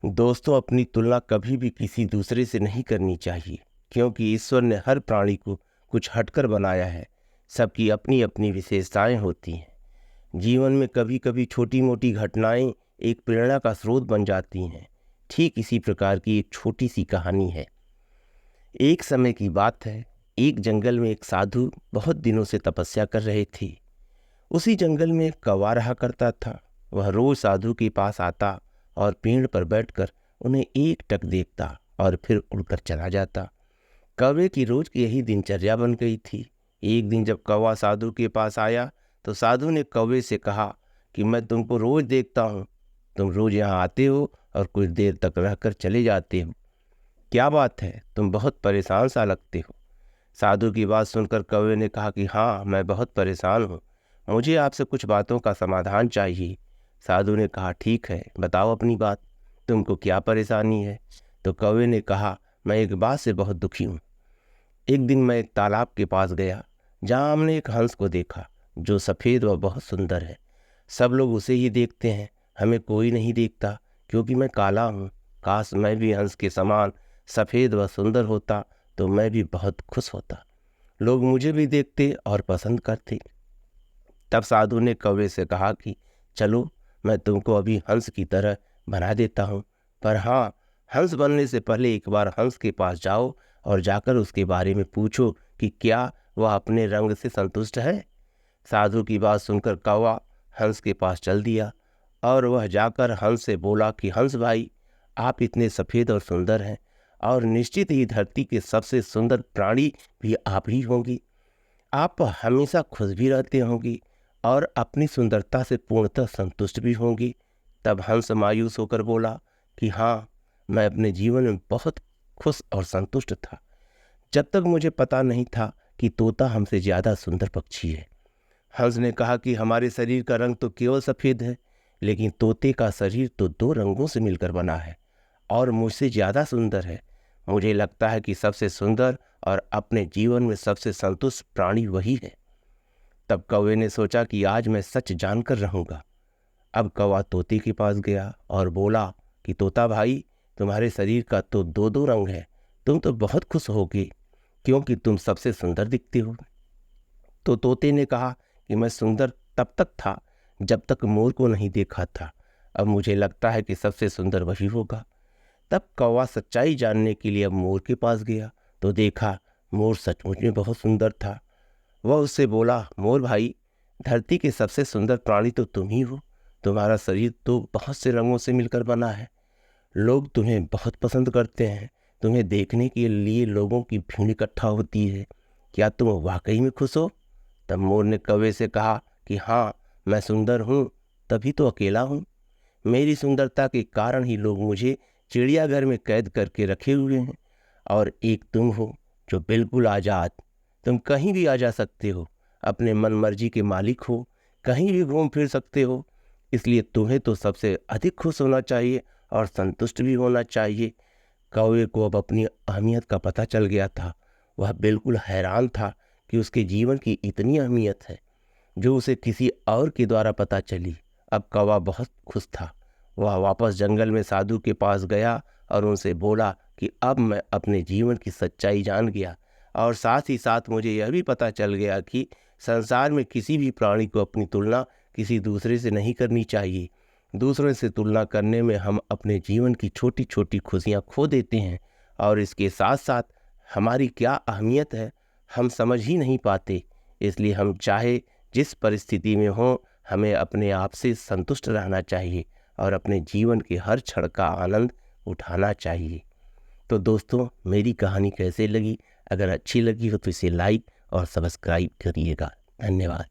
दोस्तों, अपनी तुलना कभी भी किसी दूसरे से नहीं करनी चाहिए, क्योंकि ईश्वर ने हर प्राणी को कुछ हटकर बनाया है। सबकी अपनी अपनी विशेषताएं होती हैं। जीवन में कभी कभी छोटी मोटी घटनाएं एक प्रेरणा का स्रोत बन जाती हैं। ठीक इसी प्रकार की एक छोटी सी कहानी है। एक समय की बात है। एक जंगल में एक साधु बहुत दिनों से तपस्या कर रहे थे। उसी जंगल में एक कौवा रहा करता था। वह रोज साधु के पास आता और पेड़ पर बैठकर उन्हें एकटक देखता और फिर उड़कर चला जाता। कौवे की रोज की यही दिनचर्या बन गई थी। एक दिन जब कौवा साधु के पास आया तो साधु ने कौवे से कहा कि मैं तुमको रोज देखता हूँ। तुम रोज यहाँ आते हो और कुछ देर तक रहकर चले जाते हो। क्या बात है, तुम बहुत परेशान सा लगते हो। साधु की बात सुनकर कौवे ने कहा कि हाँ, मैं बहुत परेशान हूँ। मुझे आपसे कुछ बातों का समाधान चाहिए। साधु ने कहा, ठीक है, बताओ अपनी बात। तुमको क्या परेशानी है? तो कौवे ने कहा, मैं एक बात से बहुत दुखी हूँ। एक दिन मैं एक तालाब के पास गया, जहाँ हमने एक हंस को देखा जो सफ़ेद व बहुत सुंदर है। सब लोग उसे ही देखते हैं, हमें कोई नहीं देखता क्योंकि मैं काला हूँ। काश मैं भी हंस के समान सफ़ेद व सुंदर होता तो मैं भी बहुत खुश होता। लोग मुझे भी देखते और पसंद करते। तब साधु ने कौवे से कहा कि चलो, मैं तुमको अभी हंस की तरह बना देता हूँ, पर हाँ, हंस बनने से पहले एक बार हंस के पास जाओ और जाकर उसके बारे में पूछो कि क्या वह अपने रंग से संतुष्ट है। साधु की बात सुनकर कौवा हंस के पास चल दिया और वह जाकर हंस से बोला कि हंस भाई, आप इतने सफ़ेद और सुंदर हैं और निश्चित ही धरती के सबसे सुंदर प्राणी भी आप ही होंगी। आप हमेशा खुश भी रहते होंगी और अपनी सुंदरता से पूर्णतः संतुष्ट भी होंगी। तब हंस मायूस होकर बोला कि हाँ, मैं अपने जीवन में बहुत खुश और संतुष्ट था, जब तक मुझे पता नहीं था कि तोता हमसे ज़्यादा सुंदर पक्षी है। हंस ने कहा कि हमारे शरीर का रंग तो केवल सफ़ेद है, लेकिन तोते का शरीर तो दो रंगों से मिलकर बना है और मुझसे ज़्यादा सुंदर है। मुझे लगता है कि सबसे सुंदर और अपने जीवन में सबसे संतुष्ट प्राणी वही है। तब कौवे ने सोचा कि आज मैं सच जानकर रहूँगा। अब कौवा तोते के पास गया और बोला कि तोता भाई, तुम्हारे शरीर का तो दो दो रंग है। तुम तो बहुत खुश होगे क्योंकि तुम सबसे सुंदर दिखते हो। तो तोते ने कहा कि मैं सुंदर तब तक था जब तक मोर को नहीं देखा था। अब मुझे लगता है कि सबसे सुंदर वही होगा। तब कौवा सच्चाई जानने के लिए अब मोर के पास गया तो देखा मोर सचमुच में बहुत सुंदर था। वह उससे बोला, मोर भाई, धरती के सबसे सुंदर प्राणी तो तुम ही हो। तुम्हारा शरीर तो बहुत से रंगों से मिलकर बना है। लोग तुम्हें बहुत पसंद करते हैं। तुम्हें देखने के लिए लोगों की भीड़ इकट्ठा होती है। क्या तुम वाकई में खुश हो? तब मोर ने कौवे से कहा कि हाँ, मैं सुंदर हूँ, तभी तो अकेला हूँ। मेरी सुंदरता के कारण ही लोग मुझे चिड़ियाघर में कैद करके रखे हुए हैं। और एक तुम हो जो बिल्कुल आज़ाद। तुम कहीं भी आ जा सकते हो, अपने मन मर्जी के मालिक हो, कहीं भी घूम फिर सकते हो। इसलिए तुम्हें तो सबसे अधिक खुश होना चाहिए और संतुष्ट भी होना चाहिए। कौवे को अब अपनी अहमियत का पता चल गया था। वह बिल्कुल हैरान था कि उसके जीवन की इतनी अहमियत है जो उसे किसी और के द्वारा पता चली। अब कौवा बहुत खुश था। वह वापस जंगल में साधु के पास गया और उनसे बोला कि अब मैं अपने जीवन की सच्चाई जान गया और साथ ही साथ मुझे यह भी पता चल गया कि संसार में किसी भी प्राणी को अपनी तुलना किसी दूसरे से नहीं करनी चाहिए। दूसरों से तुलना करने में हम अपने जीवन की छोटी छोटी खुशियाँ खो देते हैं और इसके साथ साथ हमारी क्या अहमियत है हम समझ ही नहीं पाते। इसलिए हम चाहे जिस परिस्थिति में हों, हमें अपने आप से संतुष्ट रहना चाहिए और अपने जीवन के हर क्षण का आनंद उठाना चाहिए। तो दोस्तों, मेरी कहानी कैसे लगी? अगर अच्छी लगी हो तो इसे लाइक और सब्सक्राइब करिएगा। धन्यवाद।